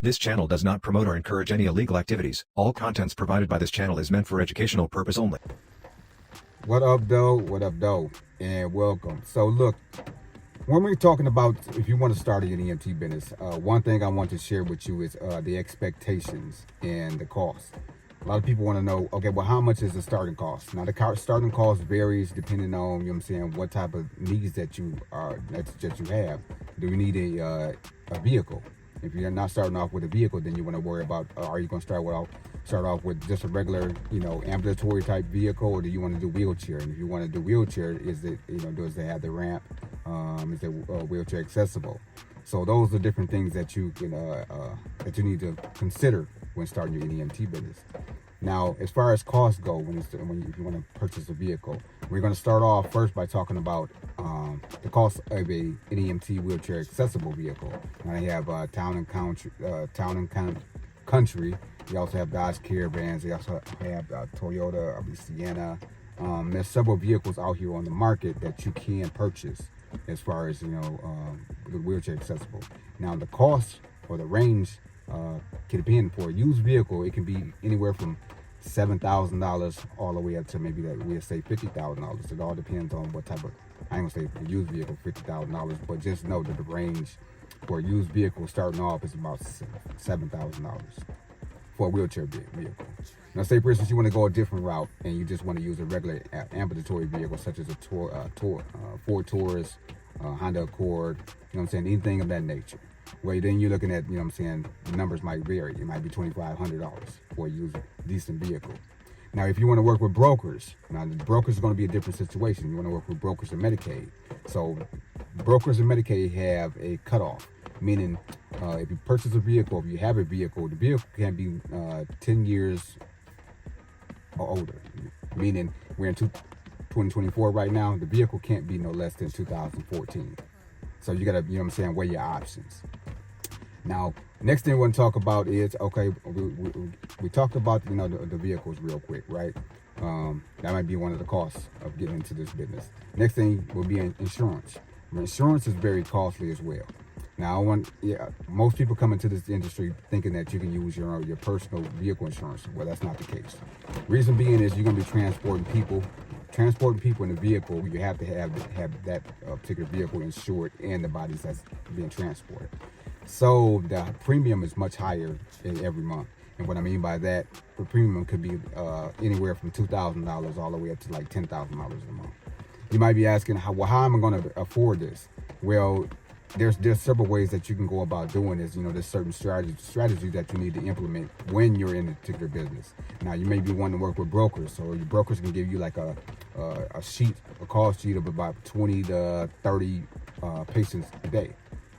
This channel does not promote or encourage any illegal activities. All contents provided by this channel is meant for educational purpose only. What up, though? What up, though? And welcome. So, look, when we're talking about if you want to start an EMT business, one thing I want to share with you is the expectations and the cost. A lot of people want to know, okay, well, how much is the starting cost? Now, the starting cost varies depending on, what type of needs that you have. Do you need a vehicle? If you're not starting off with a vehicle, then you want to worry about, are you going to start off with just a regular, ambulatory type vehicle, or do you want to do wheelchair? And if you want to do wheelchair, is it, does it have the ramp? Is it wheelchair accessible? So those are different things that you can that you need to consider when starting your EMT business. Now, as far as costs go, if you want to purchase a vehicle, we're going to start off first by talking about the cost of an EMT wheelchair accessible vehicle. Now, they have Town and Country. They also have Dodge Caravans. They also have Toyota, Sienna. There's several vehicles out here on the market that you can purchase as far as the wheelchair accessible. Now, the cost or the range can depend. For a used vehicle, it can be anywhere from $7,000 all the way up to maybe we'll say $50,000. It all depends on what type of, I ain't gonna say for a used vehicle $50,000, but just know that the range for a used vehicle starting off is about $7,000 for a wheelchair vehicle. Now, say for instance you want to go a different route and you just want to use a regular ambulatory vehicle such as a Ford Taurus, Honda Accord, anything of that nature. Well, then you're looking at, the numbers might vary. It might be $2,500 for a used decent vehicle. Now, if you want to work with brokers, now the brokers is going to be a different situation. You want to work with brokers and Medicaid. So brokers and Medicaid have a cutoff, meaning if you purchase a vehicle, if you have a vehicle, the vehicle can be 10 years or older, meaning we're in 2024 right now. The vehicle can't be no less than 2014. So you got to, weigh your options. Now, next thing we want to talk about is, okay, we talked about, the vehicles real quick, right? That might be one of the costs of getting into this business. Next thing will be insurance. Insurance is very costly as well. Now, most people come into this industry thinking that you can use your personal vehicle insurance. Well, that's not the case. Reason being is you're going to be transporting people in a vehicle. You have to have that particular vehicle insured and the bodies that's being transported. So the premium is much higher every month. And what I mean by that, the premium could be anywhere from $2,000 all the way up to like $10,000 a month. You might be asking, how am I going to afford this? Well, there's several ways that you can go about doing this. There's certain strategies that you need to implement when you're in a particular business. Now, you may be wanting to work with brokers, so your brokers can give you like a call sheet of about 20 to 30 patients a day.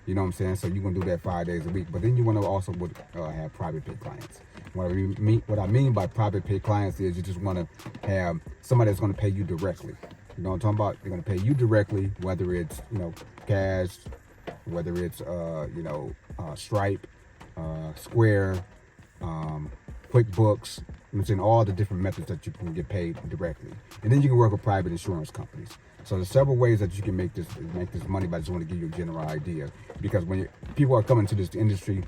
You know what I'm saying? So you're gonna do that 5 days a week. But then you want to also have private pay clients. What I mean by private pay clients is you just want to have somebody that's going to pay you directly. You know what I'm talking about? They're going to pay you directly, whether it's cash, whether it's Stripe, Square, QuickBooks. All the different methods that you can get paid directly. And then you can work with private insurance companies. So there's several ways that you can make this money, but I just want to give you a general idea. Because when people are coming to this industry,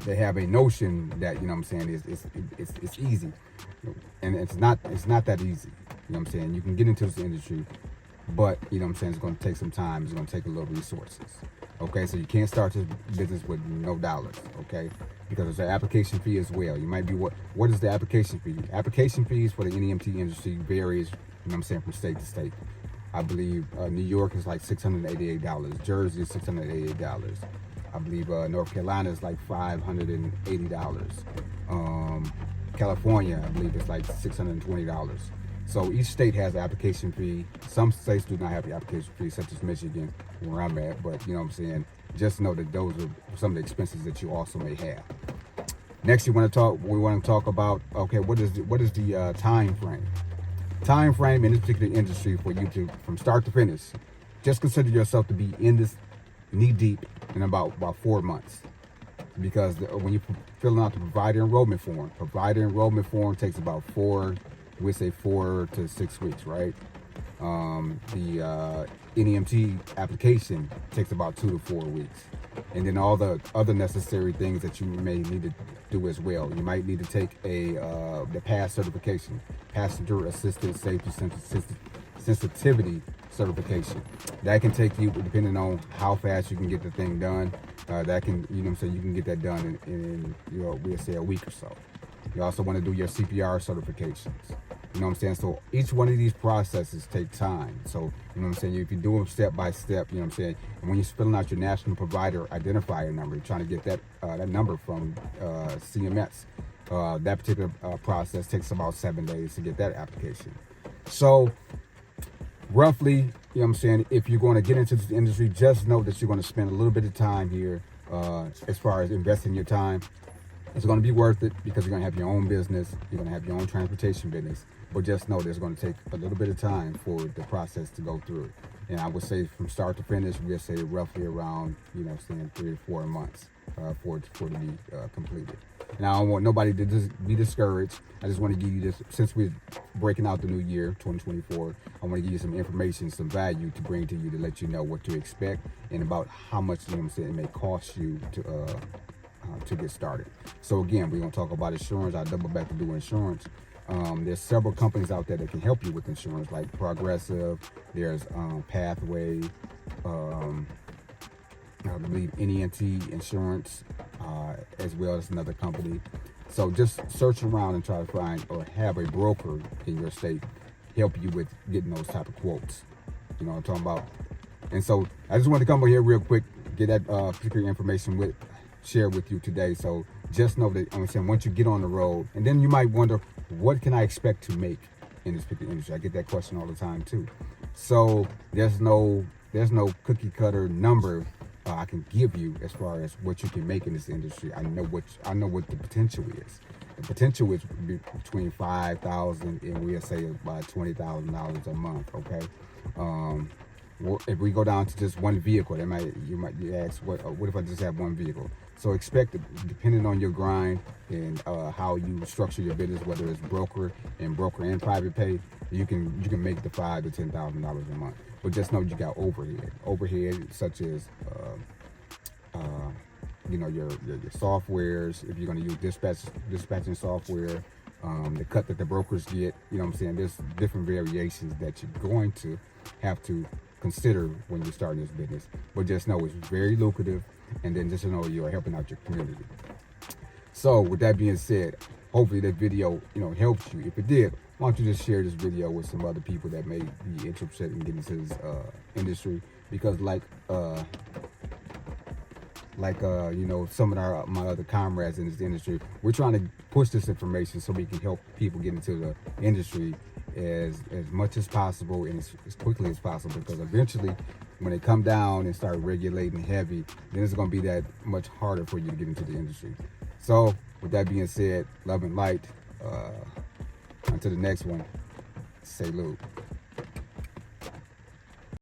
they have a notion that, it's easy. And it's not that easy. You can get into this industry, but it's going to take some time. It's going to take a little resources. Okay, so you can't start this business with no dollars, okay? Because there's an application fee as well. You might be, what is the application fee? Application fees for the NEMT industry varies, from state to state. I believe New York is like $688. Jersey is $688. I believe North Carolina is like $580. California, I believe it's like $620. So each state has an application fee. Some states do not have the application fee, such as Michigan, where I'm at. But just know that those are some of the expenses that you also may have. Next, we want to talk about, okay, what is the time frame? Time frame in this particular industry for you to, from start to finish, just consider yourself to be in this knee deep in about 4 months. Because when you're filling out the provider enrollment form takes about 4 to 6 weeks, right? The NEMT application takes about 2 to 4 weeks. and then all the other necessary things that you may need to do as well. You might need to take the PASS certification, Passenger Assisted Safety Sensitivity certification. That can take you, depending on how fast you can get the thing done, that can, you know what I'm saying, you can get that done in we'll say a week or so. You also want to do your CPR certifications. You know what I'm saying? So each one of these processes take time. So, you know what I'm saying? If you do them step by step, you know what I'm saying? And when you're filling out your national provider identifier number, you're trying to get that number from CMS. That particular process takes about 7 days to get that application. So roughly, you know what I'm saying, if you're going to get into this industry, just know that you're going to spend a little bit of time here as far as investing your time. It's going to be worth it because you're going to have your own business. You're going to have your own transportation business. But just know there's going to take a little bit of time for the process to go through. And I would say from start to finish, we'll say roughly around, you know, saying 3 to 4 months for it to be completed. And I don't want nobody to be discouraged. I just want to give you this, since we're breaking out the new year, 2024, I want to give you some information, some value to bring to you to let you know what to expect and about how much, you know what I'm saying, it may cost you to get started. So again, we're going to talk about insurance. I'll double back to do insurance. There's several companies out there that can help you with insurance, like Progressive. There's Pathway, I believe Nemt Insurance, as well as another company. So just search around and try to find or have a broker in your state help you with getting those type of quotes. You know what I'm talking about? And so I just wanted to come over here real quick, get that particular information share with you today. So just know that, I'm saying, once you get on the road, and then you might wonder, what can I expect to make in this particular industry? I get that question all the time too. So there's no cookie cutter number I can give you as far as what you can make in this industry. I know what the potential is. The potential is between $5,000 and we'll say about $20,000 a month. Okay. If we go down to just one vehicle, you might ask, what if I just have one vehicle? So expect, depending on your grind and how you structure your business, whether it's broker and private pay, you can make the $5,000 to $10,000 a month. But just know you got overhead such as you know, your softwares. If you're going to use dispatching software, the cut that the brokers get, you know what I'm saying, there's different variations that you're going to have to consider when you're starting this business. But just know it's very lucrative, and then just know you're helping out your community. So with that being said, hopefully that video, you know, helps you. If it did, why don't you just share this video with some other people that may be interested in getting into this industry? Because like you know, some of my other comrades in this industry, we're trying to push this information so we can help people get into the industry as much as possible and as quickly as possible, because eventually when they come down and start regulating heavy, then it's going to be that much harder for you to get into the industry. So with that being said, love and light. Until the next one, say Lou.